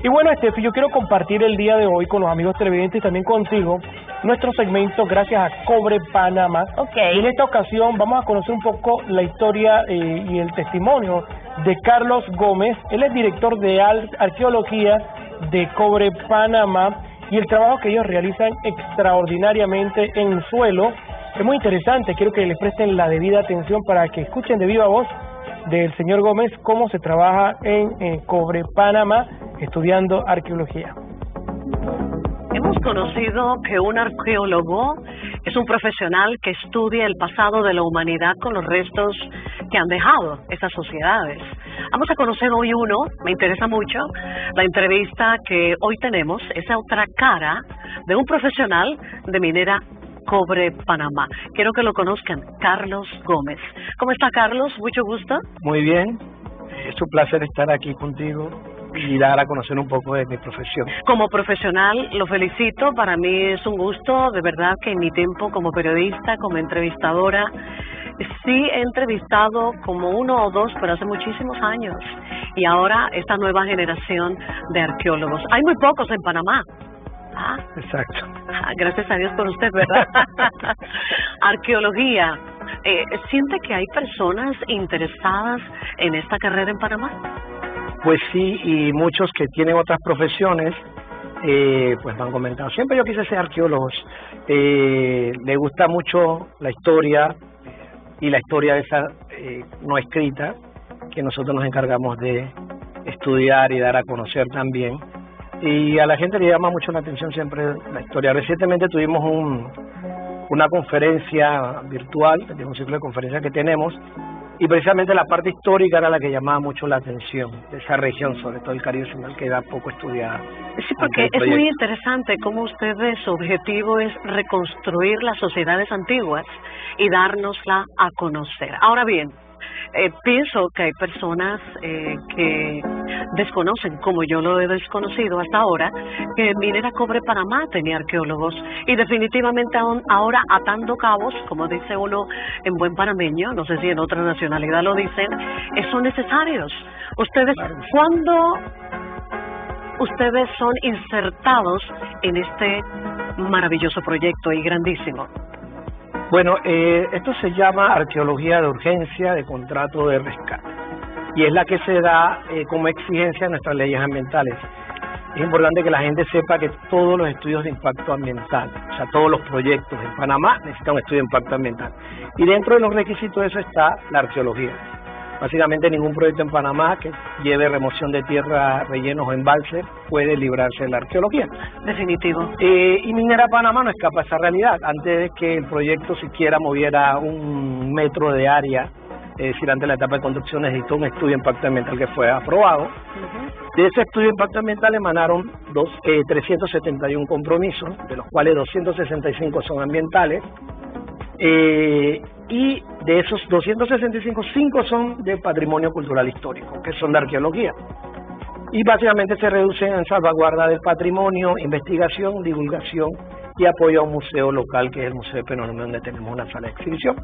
Y bueno, Estefi, yo quiero compartir el día de hoy con los amigos televidentes y también contigo nuestro segmento gracias a Cobre Panamá. Y en esta ocasión vamos a conocer un poco la historia y el testimonio de Carlos Gómez. Él es director de arqueología de Cobre Panamá y el trabajo que ellos realizan extraordinariamente en suelo es muy interesante. Quiero que les presten la debida atención para que escuchen de viva voz del señor Gómez cómo se trabaja en Cobre Panamá estudiando arqueología. Hemos conocido que un arqueólogo es un profesional que estudia el pasado de la humanidad con los restos que han dejado esas sociedades. Vamos a conocer hoy uno, me interesa mucho, la entrevista que hoy tenemos, esa otra cara de un profesional de minera Cobre Panamá. Quiero que lo conozcan, Carlos Gómez. ¿Cómo está, Carlos? Mucho gusto. Muy bien, es un placer estar aquí contigo y dar a conocer un poco de mi profesión. Como profesional, lo felicito, para mí es un gusto, de verdad que en mi tiempo como periodista, como entrevistadora, sí he entrevistado como uno o dos, pero hace muchísimos años, y ahora esta nueva generación de arqueólogos. Hay muy pocos en Panamá. Exacto. Gracias a Dios por usted, ¿verdad? Arqueología. ¿Siente que hay personas interesadas en esta carrera en Panamá? Pues sí, y muchos que tienen otras profesiones, pues me han comentado. Siempre yo quise ser arqueólogo. Me gusta mucho la historia y la historia esa no escrita, que nosotros nos encargamos de estudiar y dar a conocer también. Y a la gente le llama mucho la atención siempre la historia. Recientemente tuvimos una conferencia virtual, un ciclo de conferencias que tenemos, y precisamente la parte histórica era la que llamaba mucho la atención de esa región, sobre todo el Caribe Central, que era poco estudiada. Sí, porque es muy interesante cómo ustedes, su objetivo es reconstruir las sociedades antiguas y dárnosla a conocer. Ahora bien, pienso que hay personas que desconocen, como yo lo he desconocido hasta ahora, que Minera Cobre Panamá tenía arqueólogos y definitivamente ahora atando cabos, como dice uno en buen panameño, no sé si en otra nacionalidad lo dicen, son necesarios. Ustedes, ¿cuándo ustedes son insertados en este maravilloso proyecto y grandísimo? Bueno, esto se llama arqueología de urgencia de contrato de rescate y es la que se da como exigencia en nuestras leyes ambientales. Es importante que la gente sepa que todos los estudios de impacto ambiental, o sea, todos los proyectos en Panamá necesitan un estudio de impacto ambiental. Y dentro de los requisitos de eso está la arqueología. Básicamente ningún proyecto en Panamá que lleve remoción de tierra, rellenos o embalses puede librarse de la arqueología. Definitivo. Y Minera Panamá no escapa a esa realidad. Antes de que el proyecto siquiera moviera 1 metro de área, es decir, antes de la etapa de construcción necesitó un estudio de impacto ambiental que fue aprobado. De ese estudio de impacto ambiental emanaron 371 compromisos, de los cuales 265 son ambientales. Y de esos 265, 5 son de patrimonio cultural histórico, que son de arqueología. Y básicamente se reducen en salvaguarda del patrimonio, investigación, divulgación y apoyo a un museo local, que es el Museo de Penonomé, donde tenemos una sala de exhibición.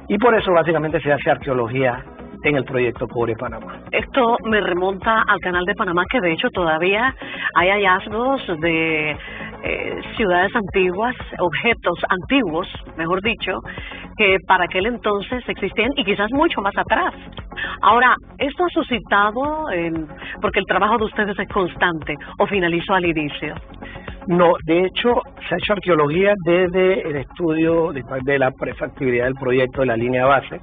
Y por eso básicamente se hace arqueología en el proyecto Cobre Panamá. Esto me remonta al Canal de Panamá, que de hecho todavía hay hallazgos de ciudades antiguas, objetos antiguos, mejor dicho, que para aquel entonces existían y quizás mucho más atrás. Ahora, ¿esto ha suscitado, porque el trabajo de ustedes es constante, o finalizó al inicio? No, de hecho, se ha hecho arqueología desde el estudio de la prefactibilidad del proyecto de la línea base.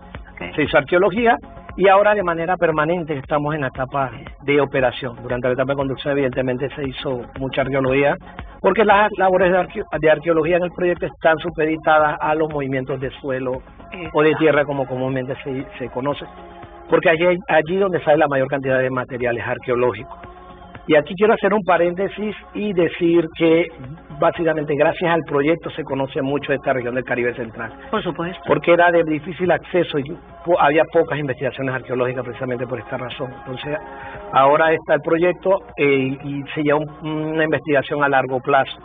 Se hizo arqueología y ahora de manera permanente estamos en la etapa de operación. Durante la etapa de conducción evidentemente se hizo mucha arqueología porque las labores de arqueología en el proyecto están supeditadas a los movimientos de suelo o de tierra como comúnmente se conoce, porque allí donde sale la mayor cantidad de materiales arqueológicos. Y aquí quiero hacer un paréntesis y decir que básicamente gracias al proyecto se conoce mucho de esta región del Caribe Central. Por supuesto. Porque era de difícil acceso y había pocas investigaciones arqueológicas precisamente por esta razón. Entonces ahora está el proyecto y se lleva una investigación a largo plazo,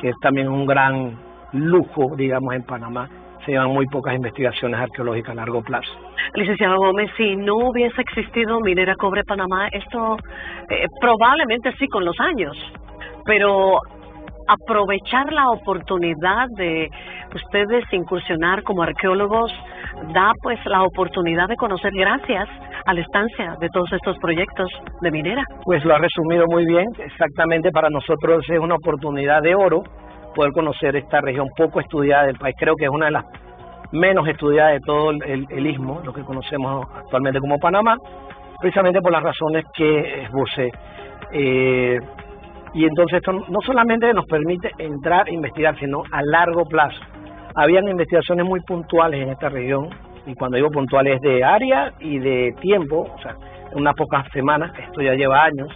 que es también un gran lujo, digamos, en Panamá, se llevan muy pocas investigaciones arqueológicas a largo plazo. Licenciado Gómez, si no hubiese existido Minera Cobre Panamá, esto probablemente sí con los años, pero aprovechar la oportunidad de ustedes incursionar como arqueólogos da pues la oportunidad de conocer gracias a la estancia de todos estos proyectos de minera. Pues lo ha resumido muy bien, exactamente para nosotros es una oportunidad de oro poder conocer esta región poco estudiada del país. Creo que es una de las menos estudiadas de todo el istmo, lo que conocemos actualmente como Panamá, precisamente por las razones que esbocé. Y entonces esto no solamente nos permite entrar e investigar, sino a largo plazo. Habían investigaciones muy puntuales en esta región, y cuando digo puntuales de área y de tiempo, o sea, unas pocas semanas, esto ya lleva años,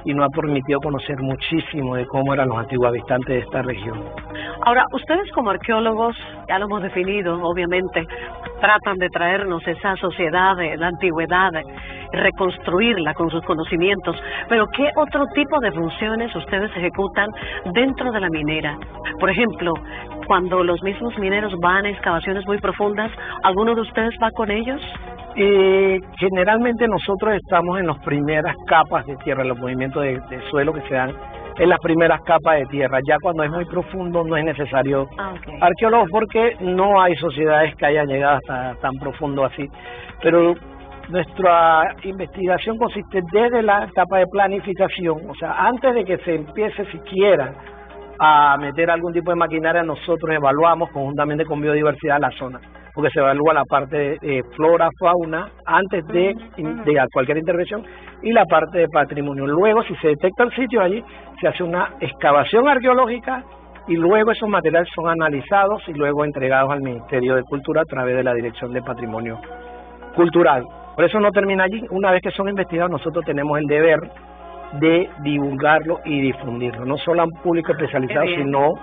y nos ha permitido conocer muchísimo de cómo eran los antiguos habitantes de esta región. Ahora, ustedes como arqueólogos, ya lo hemos definido, obviamente, tratan de traernos esa sociedad de la antigüedad, reconstruirla con sus conocimientos, pero ¿qué otro tipo de funciones ustedes ejecutan dentro de la minera? Por ejemplo, cuando los mismos mineros van a excavaciones muy profundas, ¿alguno de ustedes va con ellos? Generalmente nosotros estamos en las primeras capas de tierra, los movimientos de suelo que se dan en las primeras capas de tierra. Ya cuando es muy profundo no es necesario arqueólogos, porque no hay sociedades que hayan llegado hasta tan profundo así. Pero nuestra investigación consiste desde la etapa de planificación, o sea, antes de que se empiece siquiera a meter algún tipo de maquinaria, nosotros evaluamos conjuntamente con biodiversidad la zona, porque se evalúa la parte de flora, fauna, antes de cualquier intervención, y la parte de patrimonio. Luego, si se detecta el sitio allí, se hace una excavación arqueológica, y luego esos materiales son analizados y luego entregados al Ministerio de Cultura a través de la Dirección de Patrimonio Cultural. Por eso no termina allí. Una vez que son investigados, nosotros tenemos el deber de divulgarlo y difundirlo, no solo a un público especializado, sino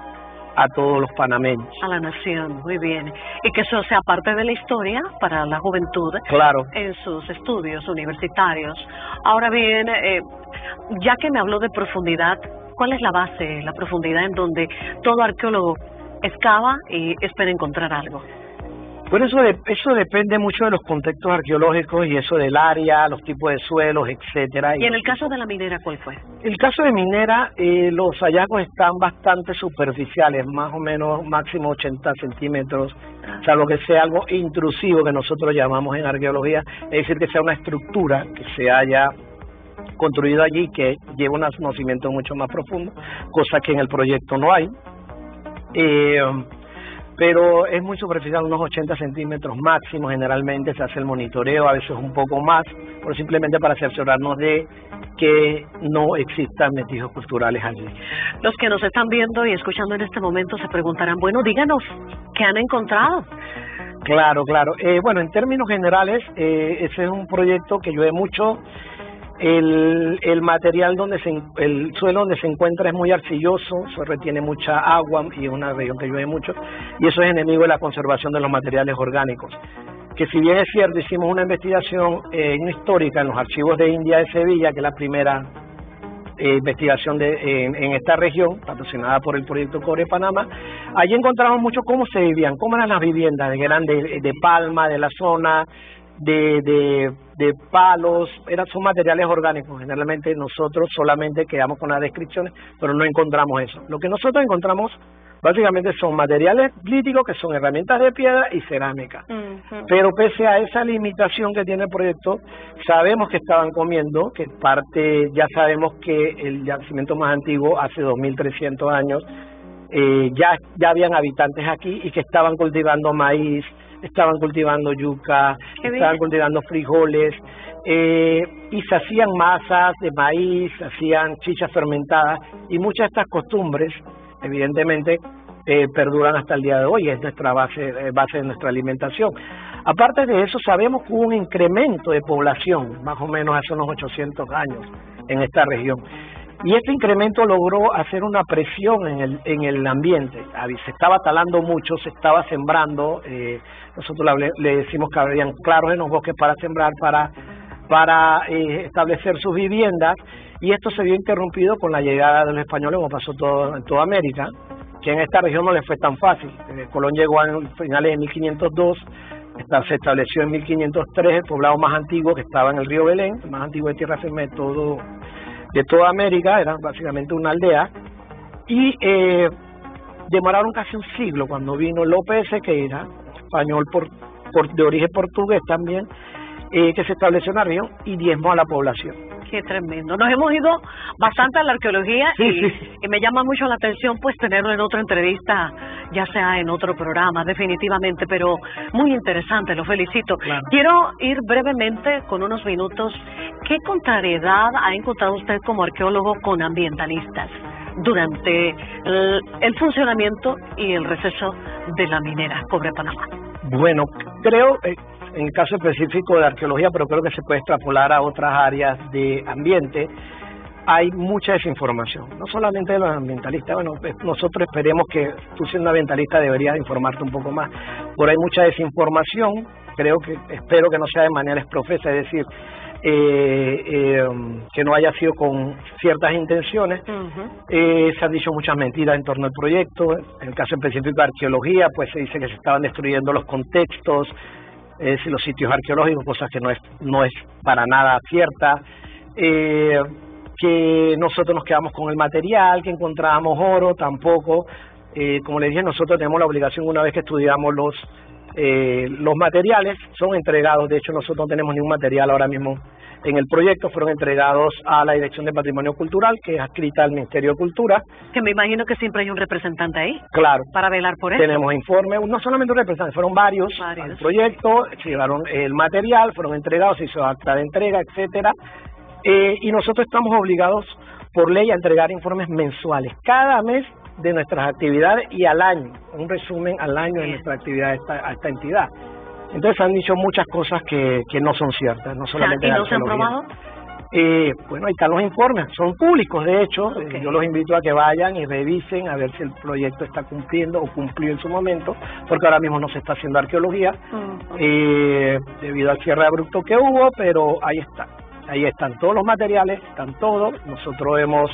a todos los panameños. A la nación, muy bien. Y que eso sea parte de la historia para la juventud, claro, en sus estudios universitarios. Ahora bien, ya que me habló de profundidad, ¿cuál es la base, la profundidad en donde todo arqueólogo excava y espera encontrar algo? Por eso depende mucho de los contextos arqueológicos y eso del área, los tipos de suelos, etcétera. ¿Y en el caso de la minera cuál fue? El caso de minera, los hallazgos están bastante superficiales, más o menos máximo 80 centímetros, salvo que sea algo intrusivo que nosotros llamamos en arqueología, es decir, que sea una estructura que se haya construido allí, que lleva un conocimiento mucho más profundo, cosa que en el proyecto no hay. Pero es muy superficial, unos 80 centímetros máximo. Generalmente se hace el monitoreo, a veces un poco más, pero simplemente para cerciorarnos de que no existan vestigios culturales allí. Los que nos están viendo y escuchando en este momento se preguntarán, bueno, díganos, ¿qué han encontrado? Claro. Bueno, en términos generales, ese es un proyecto que llueve mucho. El material el suelo donde se encuentra es muy arcilloso, se retiene mucha agua y es una región que llueve mucho, y eso es enemigo de la conservación de los materiales orgánicos. Que si bien es cierto, hicimos una investigación histórica en los archivos de India de Sevilla, que es la primera investigación en esta región, patrocinada por el proyecto Cobre Panamá. Allí encontramos mucho cómo se vivían, cómo eran las viviendas, que eran de palma, de la zona, de palos, son materiales orgánicos. Generalmente nosotros solamente quedamos con las descripciones, pero no encontramos eso. Lo que nosotros encontramos básicamente son materiales líticos, que son herramientas de piedra y cerámica. Pero pese a esa limitación que tiene el proyecto, sabemos que estaban comiendo, que ya sabemos que el yacimiento más antiguo, hace 2300 años, ya habían habitantes aquí y que estaban cultivando maíz, estaban cultivando yuca, estaban cultivando frijoles, y se hacían masas de maíz, se hacían chichas fermentadas, y muchas de estas costumbres, evidentemente, perduran hasta el día de hoy, es nuestra base de nuestra alimentación. Aparte de eso, sabemos que hubo un incremento de población, más o menos hace unos 800 años, en esta región. Y este incremento logró hacer una presión en el ambiente. Se estaba talando mucho, se estaba sembrando. Nosotros le decimos que habrían claros en los bosques para sembrar, para establecer sus viviendas. Y esto se vio interrumpido con la llegada de los españoles, como pasó en toda América, que en esta región no le fue tan fácil. Colón llegó a finales de 1502, se estableció en 1503, el poblado más antiguo que estaba en el río Belén, el más antiguo de tierra firme de toda América, era básicamente una aldea, y demoraron casi un siglo cuando vino López de Sequeira, español de origen portugués también, que se estableció en la región y diezmó a la población. Qué tremendo. Nos hemos ido bastante a la arqueología y me llama mucho la atención pues tenerlo en otra entrevista, ya sea en otro programa, definitivamente, pero muy interesante, lo felicito. Claro. Quiero ir brevemente, con unos minutos, ¿qué contrariedad ha encontrado usted como arqueólogo con ambientalistas durante el funcionamiento y el receso de la minera Cobre Panamá? Bueno, creo, en el caso específico de arqueología, pero creo que se puede extrapolar a otras áreas de ambiente, hay mucha desinformación, no solamente de los ambientalistas. Bueno, nosotros esperemos que tú siendo ambientalista deberías informarte un poco más, pero hay mucha desinformación, espero que no sea de manera exprofesa, es decir, que no haya sido con ciertas intenciones. Se han dicho muchas mentiras en torno al proyecto. En el caso específico de arqueología, pues se dice que se estaban destruyendo los contextos, los sitios arqueológicos, cosas que no es para nada cierta, que nosotros nos quedamos con el material, que encontrábamos oro, tampoco. Como les dije, nosotros tenemos la obligación, una vez que estudiamos los materiales, son entregados. De hecho, nosotros no tenemos ningún material ahora mismo en el proyecto, fueron entregados a la Dirección de Patrimonio Cultural, que es adscrita al Ministerio de Cultura. Que me imagino que siempre hay un representante ahí. Claro. Para velar por eso. Tenemos informes, no solamente un representante, fueron varios. Al proyecto, se llevaron el material, fueron entregados, se hizo acta de entrega, etcétera. Y nosotros estamos obligados por ley a entregar informes mensuales, cada mes, de nuestras actividades y al año, un resumen al año de nuestra actividad a esta entidad. Entonces han dicho muchas cosas que no son ciertas, no solamente ¿Y no se han probado? Bueno, ahí están los informes, son públicos de hecho. Yo los invito a que vayan y revisen a ver si el proyecto está cumpliendo o cumplió en su momento, porque ahora mismo no se está haciendo arqueología debido al cierre abrupto que hubo, pero ahí están todos los materiales, están todos. Nosotros hemos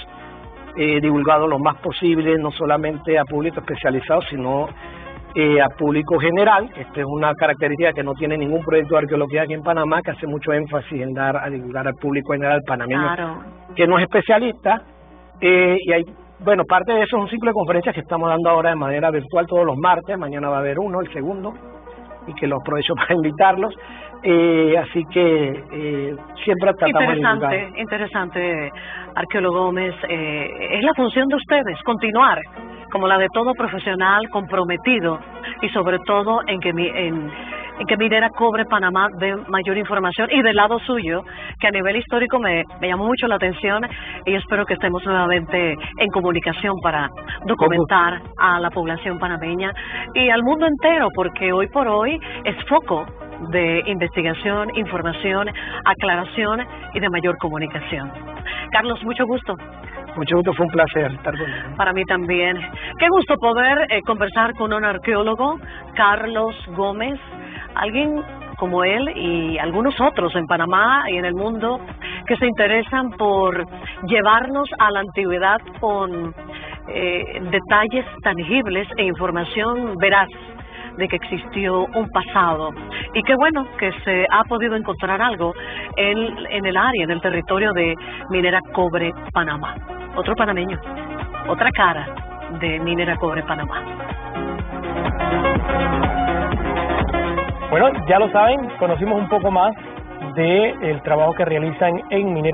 divulgado lo más posible, no solamente a público especializado, sino a público general. Esta es una característica que no tiene ningún proyecto de arqueología aquí en Panamá, que hace mucho énfasis en a divulgar al público general panameño, que no es especialista. Y hay, bueno, parte de eso es un ciclo de conferencias que estamos dando ahora de manera virtual todos los martes. Mañana va a haber uno, el segundo, y que los aprovecho para invitarlos. Así que siempre tratamos de divulgar. Interesante, arqueólogo Gómez. Es la función de ustedes, continuar como la de todo profesional comprometido y sobre todo en que Minera Cobre Panamá dé mayor información, y del lado suyo, que a nivel histórico me llamó mucho la atención, y espero que estemos nuevamente en comunicación para documentar a la población panameña y al mundo entero, porque hoy por hoy es foco de investigación, información, aclaración y de mayor comunicación. Carlos, mucho gusto. Mucho gusto, fue un placer estar contigo. Para mí también. Qué gusto poder conversar con un arqueólogo, Carlos Gómez, alguien como él y algunos otros en Panamá y en el mundo que se interesan por llevarnos a la antigüedad con detalles tangibles e información veraz de que existió un pasado, y qué bueno que se ha podido encontrar algo en el área, en el territorio de Minera Cobre Panamá. Otro panameño, otra cara de Minera Cobre Panamá. Bueno, ya lo saben, conocimos un poco más del trabajo que realizan en Minera